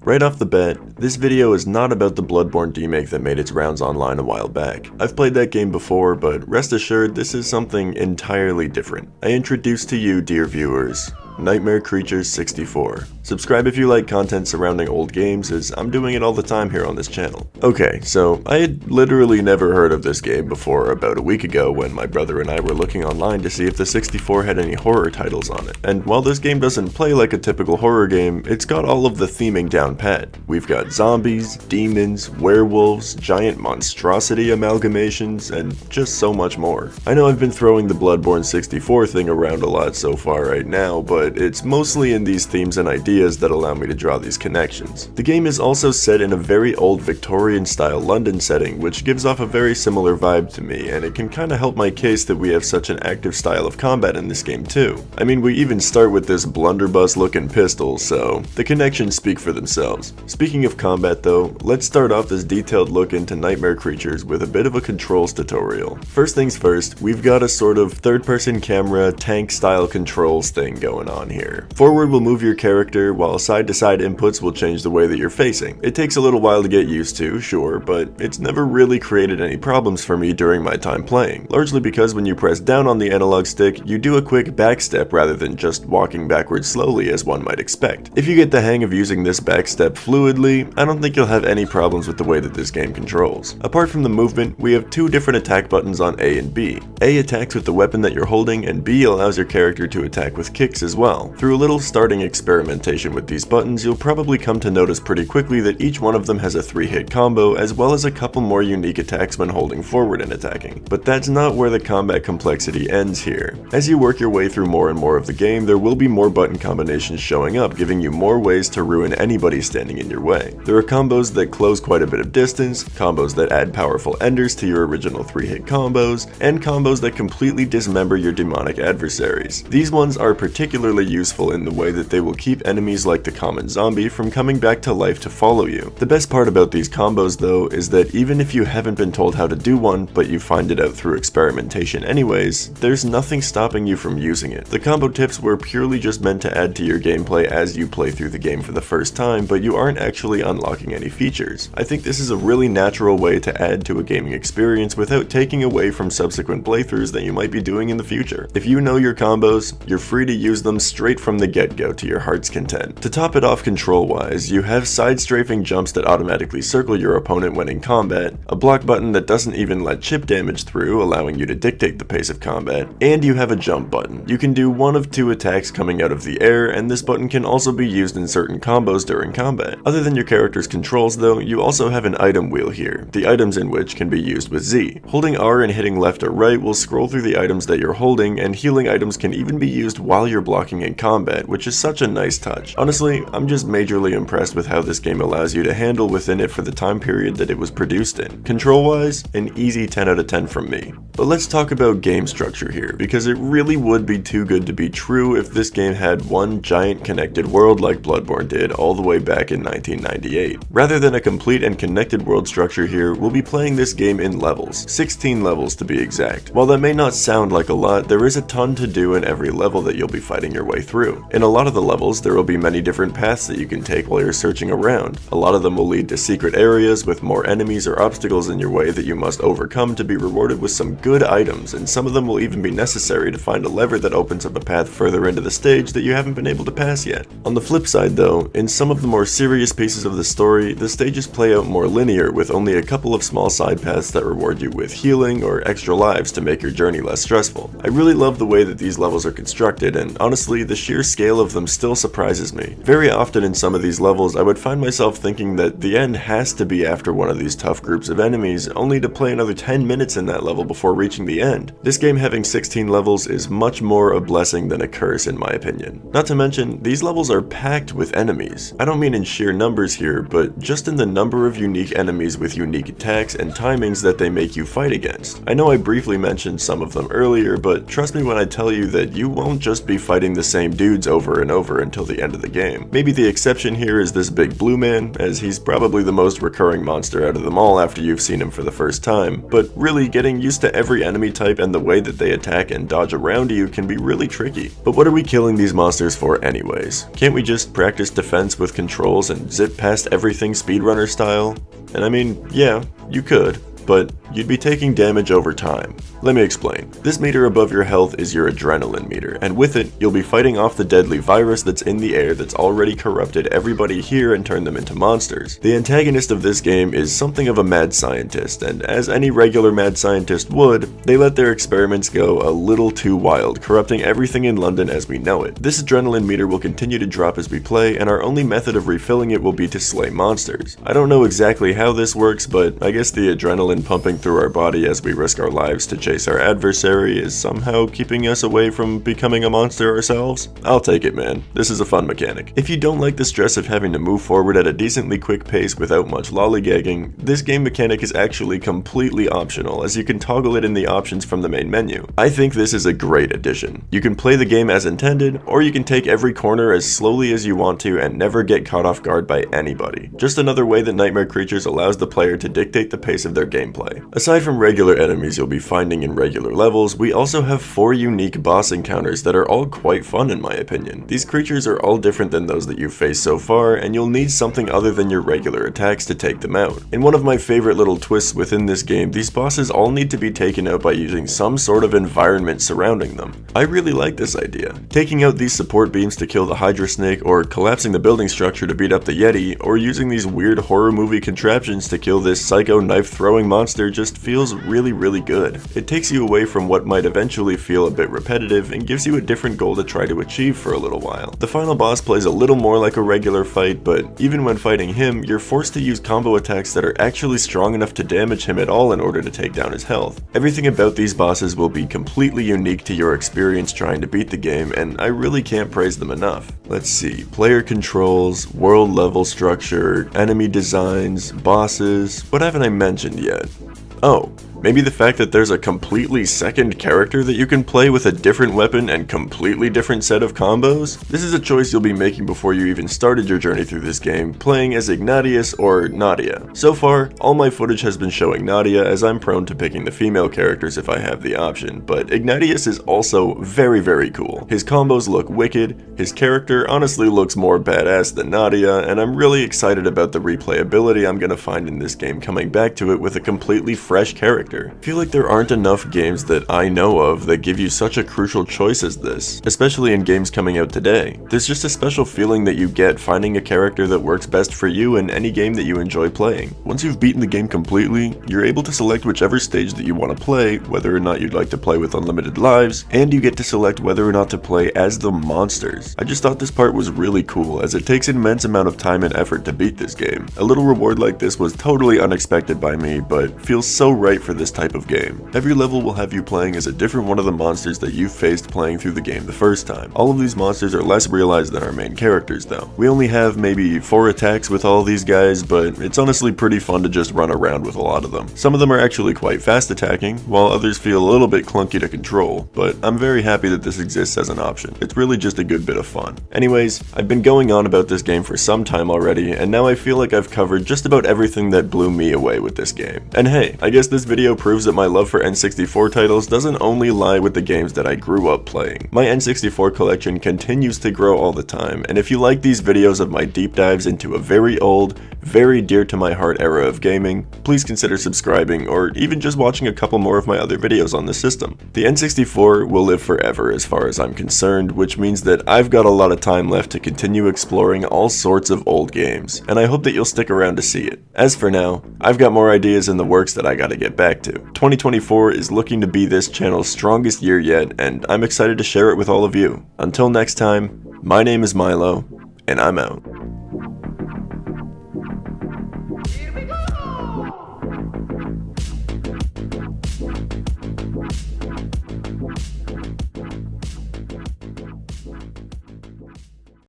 Right off the bat, this video is not about the Bloodborne remake that made its rounds online a while back. I've played that game before, but rest assured this is something entirely different. I introduce to you, dear viewers, Nightmare Creatures 64. Subscribe if you like content surrounding old games, as I'm doing it all the time here on this channel. Okay, so I had literally never heard of this game before about a week ago when my brother and I were looking online to see if the 64 had any horror titles on it. And while this game doesn't play like a typical horror game, it's got all of the theming down pat. We've got zombies, demons, werewolves, giant monstrosity amalgamations, and just so much more. I know I've been throwing the Bloodborne 64 thing around a lot so far right now, but it's mostly in these themes and ideas that allow me to draw these connections. The game is also set in a very old Victorian-style London setting, which gives off a very similar vibe to me, and it can kinda help my case that we have such an active style of combat in this game too. I mean, we even start with this blunderbuss-looking pistol, so the connections speak for themselves. Speaking of combat though, let's start off this detailed look into Nightmare Creatures with a bit of a controls tutorial. First things first, we've got a sort of third-person camera, tank-style controls thing going on here. Forward will move your character, while side-to-side inputs will change the way that you're facing. It takes a little while to get used to, sure, but it's never really created any problems for me during my time playing, largely because when you press down on the analog stick, you do a quick back step rather than just walking backwards slowly as one might expect. If you get the hang of using this back step fluidly, I don't think you'll have any problems with the way that this game controls. Apart from the movement, we have two different attack buttons on A and B. A attacks with the weapon that you're holding, and B allows your character to attack with kicks as well. Through a little starting experimentation with these buttons, you'll probably come to notice pretty quickly that each one of them has a 3-hit combo, as well as a couple more unique attacks when holding forward and attacking. But that's not where the combat complexity ends here. As you work your way through more and more of the game, there will be more button combinations showing up, giving you more ways to ruin anybody standing in your way. There are combos that close quite a bit of distance, combos that add powerful enders to your original 3-hit combos, and combos that completely dismember your demonic adversaries. These ones are particularly useful in the way that they will keep enemies like the common zombie from coming back to life to follow you. The best part about these combos though is that even if you haven't been told how to do one, but you find it out through experimentation anyways, there's nothing stopping you from using it. The combo tips were purely just meant to add to your gameplay as you play through the game for the first time, but you aren't actually unlocking any features. I think this is a really natural way to add to a gaming experience without taking away from subsequent playthroughs that you might be doing in the future. If you know your combos, you're free to use them straight from the get-go to your heart's content. To top it off control-wise, you have side-strafing jumps that automatically circle your opponent when in combat, a block button that doesn't even let chip damage through, allowing you to dictate the pace of combat, and you have a jump button. You can do one of two attacks coming out of the air, and this button can also be used in certain combos during combat. Other than your character's controls though, you also have an item wheel here, the items in which can be used with Z. Holding R and hitting left or right will scroll through the items that you're holding, and healing items can even be used while you're blocking in combat, which is such a nice touch. Honestly, I'm just majorly impressed with how this game allows you to handle within it for the time period that it was produced in. Control-wise, an easy 10 out of 10 from me. But let's talk about game structure here, because it really would be too good to be true if this game had one giant connected world like Bloodborne did all the way back in 1998. Rather than a complete and connected world structure here, we'll be playing this game in levels, 16 levels to be exact. While that may not sound like a lot, there is a ton to do in every level that you'll be fighting your way through. In a lot of the levels, there will be many different paths that you can take while you're searching around. A lot of them will lead to secret areas with more enemies or obstacles in your way that you must overcome to be rewarded with some good items, and some of them will even be necessary to find a lever that opens up a path further into the stage that you haven't been able to pass yet. On the flip side though, in some of the more serious pieces of the story, the stages play out more linear with only a couple of small side paths that reward you with healing or extra lives to make your journey less stressful. I really love the way that these levels are constructed, and honestly, the sheer scale of them still surprises me. Very often in some of these levels, I would find myself thinking that the end has to be after one of these tough groups of enemies, only to play another 10 minutes in that level before reaching the end. This game having 16 levels is much more a blessing than a curse in my opinion. Not to mention, these levels are packed with enemies. I don't mean in sheer numbers here, but just in the number of unique enemies with unique attacks and timings that they make you fight against. I know I briefly mentioned some of them earlier, but trust me when I tell you that you won't just be fighting the the same dudes over and over until the end of the game. Maybe the exception here is this big blue man, as he's probably the most recurring monster out of them all after you've seen him for the first time, but really getting used to every enemy type and the way that they attack and dodge around you can be really tricky. But what are we killing these monsters for anyways? Can't we just practice defense with controls and zip past everything speedrunner style? And I mean, yeah, you could, but you'd be taking damage over time. Let me explain. This meter above your health is your adrenaline meter, and with it, you'll be fighting off the deadly virus that's in the air that's already corrupted everybody here and turned them into monsters. The antagonist of this game is something of a mad scientist, and as any regular mad scientist would, they let their experiments go a little too wild, corrupting everything in London as we know it. This adrenaline meter will continue to drop as we play, and our only method of refilling it will be to slay monsters. I don't know exactly how this works, but I guess the adrenaline pumping through our body as we risk our lives to chase our adversary is somehow keeping us away from becoming a monster ourselves? I'll take it, man. This is a fun mechanic. If you don't like the stress of having to move forward at a decently quick pace without much lollygagging, this game mechanic is actually completely optional, as you can toggle it in the options from the main menu. I think this is a great addition. You can play the game as intended, or you can take every corner as slowly as you want to and never get caught off guard by anybody. Just another way that Nightmare Creatures allows the player to dictate the pace of their gameplay. Aside from regular enemies you'll be finding in regular levels, we also have 4 unique boss encounters that are all quite fun in my opinion. These creatures are all different than those that you've faced so far, and you'll need something other than your regular attacks to take them out. In one of my favorite little twists within this game, these bosses all need to be taken out by using some sort of environment surrounding them. I really like this idea. Taking out these support beams to kill the Hydra Snake, or collapsing the building structure to beat up the Yeti, or using these weird horror movie contraptions to kill this psycho knife-throwing monster just feels really good. It takes you away from what might eventually feel a bit repetitive and gives you a different goal to try to achieve for a little while. The final boss plays a little more like a regular fight, but even when fighting him, you're forced to use combo attacks that are actually strong enough to damage him at all in order to take down his health. Everything about these bosses will be completely unique to your experience trying to beat the game, and I really can't praise them enough. Let's see, player controls, world level structure, enemy designs, bosses, what haven't I mentioned yet? Oh, maybe the fact that there's a completely second character that you can play with a different weapon and completely different set of combos? This is a choice you'll be making before you even started your journey through this game, playing as Ignatius or Nadia. So far, all my footage has been showing Nadia, as I'm prone to picking the female characters if I have the option, but Ignatius is also very cool. His combos look wicked, his character honestly looks more badass than Nadia, and I'm really excited about the replayability I'm gonna find in this game coming back to it with a completely fresh character. I feel like there aren't enough games that I know of that give you such a crucial choice as this, especially in games coming out today. There's just a special feeling that you get finding a character that works best for you in any game that you enjoy playing. Once you've beaten the game completely, you're able to select whichever stage that you want to play, whether or not you'd like to play with unlimited lives, and you get to select whether or not to play as the monsters. I just thought this part was really cool, as it takes an immense amount of time and effort to beat this game. A little reward like this was totally unexpected by me, but feels so right for this type of game. Every level will have you playing as a different one of the monsters that you faced playing through the game the first time. All of these monsters are less realized than our main characters though. We only have maybe 4 attacks with all these guys, but it's honestly pretty fun to just run around with a lot of them. Some of them are actually quite fast attacking, while others feel a little bit clunky to control, but I'm very happy that this exists as an option. It's really just a good bit of fun. Anyways, I've been going on about this game for some time already, and now I feel like I've covered just about everything that blew me away with this game. And hey, I guess this video proves that my love for N64 titles doesn't only lie with the games that I grew up playing. My N64 collection continues to grow all the time, and if you like these videos of my deep dives into a very old, very dear to my heart era of gaming, please consider subscribing or even just watching a couple more of my other videos on the system. The N64 will live forever as far as I'm concerned, which means that I've got a lot of time left to continue exploring all sorts of old games, and I hope that you'll stick around to see it. As for now, I've got more ideas in the works that I gotta get back to. 2024 is looking to be this channel's strongest year yet, and I'm excited to share it with all of you. Until next time, my name is Myloe, and I'm out.